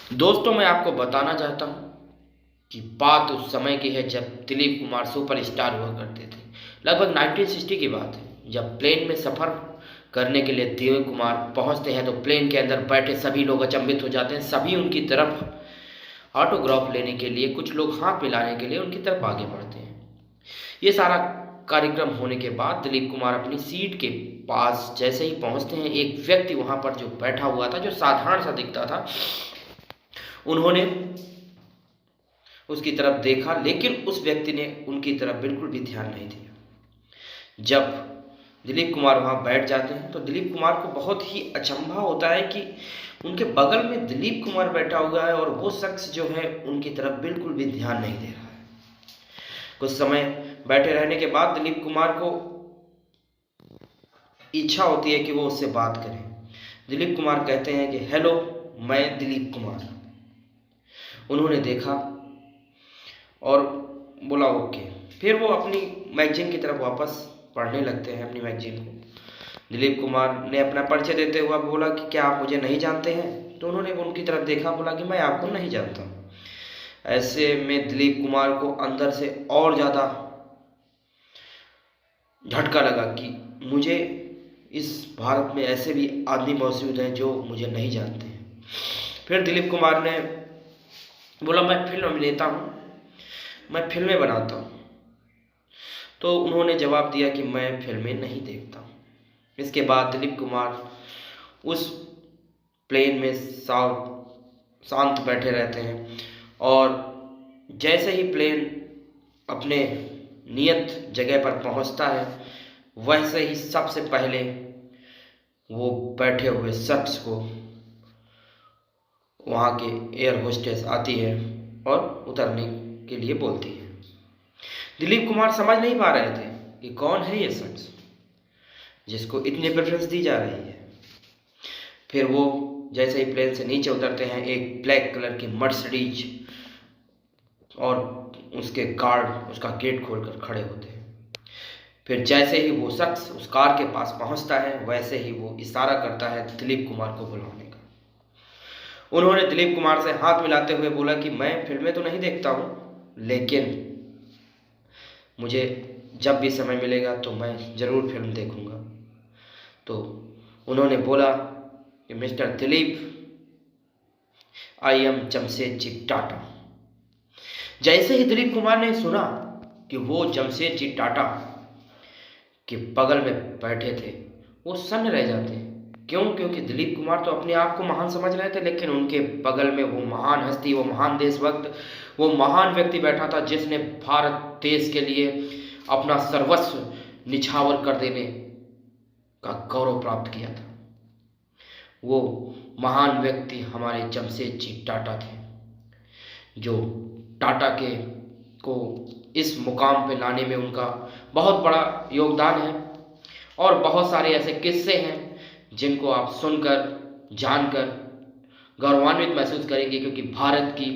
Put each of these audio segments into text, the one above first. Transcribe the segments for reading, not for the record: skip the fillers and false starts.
दोस्तों, मैं आपको बताना चाहता हूँ कि बात उस समय की है जब दिलीप कुमार सुपरस्टार हुआ करते थे। लगभग 1960 की बात है, जब प्लेन में सफ़र करने के लिए दिलीप कुमार पहुंचते हैं तो प्लेन के अंदर बैठे सभी लोग अचंभित हो जाते हैं। सभी उनकी तरफ ऑटोग्राफ लेने के लिए, कुछ लोग हाथ मिलाने के लिए उनकी तरफ आगे बढ़ते हैं। ये सारा कार्यक्रम होने के बाद दिलीप कुमार अपनी सीट के पास जैसे ही पहुंचते हैं, एक व्यक्ति वहां पर जो बैठा हुआ था, जो साधारण सा दिखता था, उन्होंने उसकी तरफ देखा, लेकिन उस व्यक्ति ने उनकी तरफ बिल्कुल भी ध्यान नहीं दिया। जब दिलीप कुमार वहां बैठ जाते हैं तो दिलीप कुमार को बहुत ही अचंभा होता है कि उनके बगल में दिलीप कुमार बैठा हुआ है और वो शख्स जो है उनकी तरफ बिल्कुल भी ध्यान नहीं दे रहा है। कुछ समय बैठे रहने के बाद दिलीप कुमार को इच्छा होती है कि वो उससे बात करें। दिलीप कुमार कहते हैं कि हेलो, मैं दिलीप कुमार। उन्होंने देखा और बोला ओके। फिर वो अपनी मैगजीन की तरफ वापस पढ़ने लगते हैं, अपनी मैगजीन को। दिलीप कुमार ने अपना परिचय देते हुए बोला कि क्या आप मुझे नहीं जानते हैं? तो उन्होंने उनकी तरफ देखा, बोला कि मैं आपको नहीं जानता हूँ। ऐसे में दिलीप कुमार को अंदर से और ज़्यादा झटका लगा कि मुझे इस भारत में ऐसे भी आदमी मौजूद हैं जो मुझे नहीं जानते हैं। फिर दिलीप कुमार ने बोला, मैं फिल्म अभिनेता हूँ, मैं फिल्में बनाता हूँ। तो उन्होंने जवाब दिया कि मैं फिल्में नहीं देखता हूँ। इसके बाद दिलीप कुमार उस प्लेन में शांत बैठे रहते हैं और जैसे ही प्लेन अपने नियत जगह पर पहुंचता है, वैसे ही सबसे पहले वो बैठे हुए शख्स को वहाँ के एयर होस्टेस आती है और उतरने के लिए बोलती है। दिलीप कुमार समझ नहीं पा रहे थे कि कौन है ये शख्स जिसको इतनी प्रेफरेंस दी जा रही है। फिर वो जैसे ही प्लेन से नीचे उतरते हैं, एक ब्लैक कलर की मर्सिडीज और उसके गार्ड उसका गेट खोलकर खड़े होते हैं। फिर जैसे ही वो शख्स उस कार के पास पहुंचता है, वैसे ही वो इशारा करता है दिलीप कुमार को बुलाने का। उन्होंने दिलीप कुमार से हाथ मिलाते हुए बोला कि मैं फिल्में तो नहीं देखता हूँ, लेकिन मुझे जब भी समय मिलेगा तो मैं ज़रूर फिल्म देखूंगा। तो उन्होंने बोला कि Mister Dilip, I am Jamshedji Tata. जैसे ही दिलीप कुमार ने सुना कि वो जमशेदजी टाटा के बगल में बैठे थे, वो सन्न रह जाते हैं। क्यों? क्योंकि दिलीप कुमार तो अपने आप को महान समझ रहे थे, लेकिन उनके बगल में वो महान हस्ती, वो महान देशभक्त, वो महान व्यक्ति बैठा था जिसने भारत देश के लिए अपना सर्वस्व निछावर कर देने का गौरव प्राप्त किया था। वो महान व्यक्ति हमारे जमशेदजी टाटा थे, जो टाटा के को इस मुकाम पे लाने में उनका बहुत बड़ा योगदान है। और बहुत सारे ऐसे किस्से हैं जिनको आप सुनकर, जानकर गौरवान्वित महसूस करेंगे, क्योंकि भारत की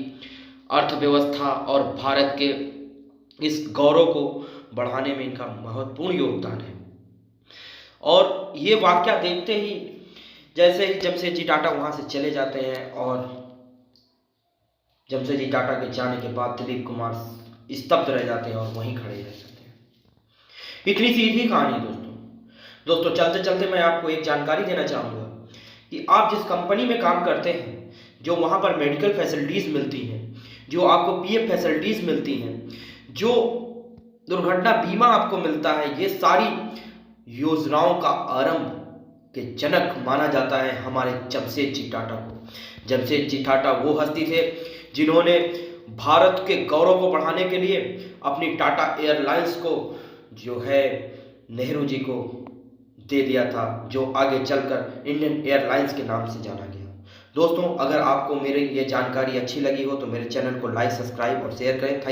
अर्थव्यवस्था और भारत के इस गौरव को बढ़ाने में इनका महत्वपूर्ण योगदान है। और ये वाकया देखते ही जैसे ही जमशेदजी टाटा वहाँ से चले जाते हैं, और जमशेदजी टाटा के जाने के बाद दिलीप कुमार स्तब्ध रह जाते हैं और वहीं खड़े रह जाते हैं। इतनी सीधी कहानी दोस्तों चलते चलते मैं आपको एक जानकारी देना चाहूँगा कि आप जिस कंपनी में काम करते हैं, जो वहाँ पर मेडिकल फैसिलिटीज़ मिलती हैं, जो आपको पीएफ फैसिलिटीज़ मिलती हैं, जो दुर्घटना बीमा आपको मिलता है, ये सारी योजनाओं का आरंभ के जनक माना जाता है हमारे जमशेदजी टाटा को। जमशेदजी टाटा वो हस्ती थे जिन्होंने भारत के गौरव को बढ़ाने के लिए अपनी टाटा एयरलाइंस को जो है नेहरू जी को दे दिया था, जो आगे चलकर इंडियन एयरलाइंस के नाम से जाना गया। दोस्तों, अगर आपको मेरी ये जानकारी अच्छी लगी हो तो मेरे चैनल को लाइक, सब्सक्राइब और शेयर करें। थैंक